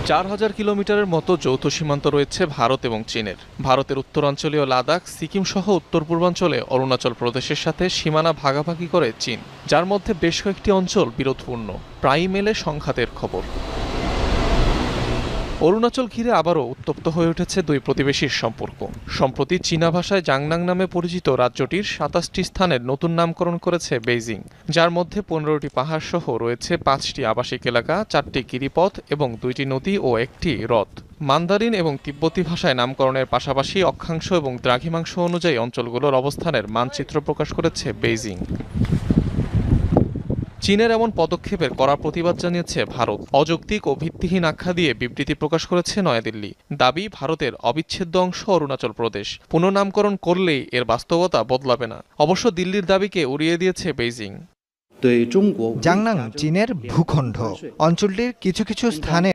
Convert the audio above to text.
4000 কিলোমিটারের মতো যৌথ সীমান্ত রয়েছে ভারত এবং চীনের। ভারতের উত্তরাঞ্চলীয় লাদাখ, সিকিম সহ উত্তর পূর্বাঞ্চলে অরুণাচল প্রদেশের সাথে সীমানা ভাগাভাগি করে চীন, যার মধ্যে বেশ কয়েকটি অঞ্চল বিরোধপূর্ণ, প্রায়ই মেলে সংঘাতের খবর। অরুণাচল ঘিরে আবারও উত্তপ্ত হয়ে উঠেছে দুই প্রতিবেশীর সম্পর্ক। সম্প্রতি চীনা ভাষায় জাংনাং নামে পরিচিত রাজ্যটির 27টি স্থানের নতুন নামকরণ করেছে বেইজিং, যার মধ্যে 15টি পাহাড় সহ রয়েছে 5টি আবাসিক এলাকা, 4টি গিরিপথ এবং 2টি নদী ও একটি হ্রদ। মান্দারিন এবং তিব্বতী ভাষায় নামকরণের পাশাপাশি অক্ষাংশ এবং দ্রাঘিমাংশ অনুযায়ী অঞ্চলগুলোর অবস্থানের মানচিত্র প্রকাশ করেছে বেইজিং। চীনের এমন পদক্ষেপের কড়া প্রতিবাদ জানিয়েছে ভারত। অযৌক্তিক ও ভিত্তিহীন আখ্যা দিয়ে বিবৃতি প্রকাশ করেছে নয়াদিল্লি। দাবি, ভারতের অবিচ্ছেদ্য অংশ অরুণাচল প্রদেশ। পুনঃনামকরণ করলেই এর বাস্তবতা বদলাবে না। অবশ্য দিল্লির দাবিকে উড়িয়ে দিয়েছে বেইজিং। জাংনাং চীনের ভূখণ্ড। অঞ্চলটির কিছু কিছু স্থানে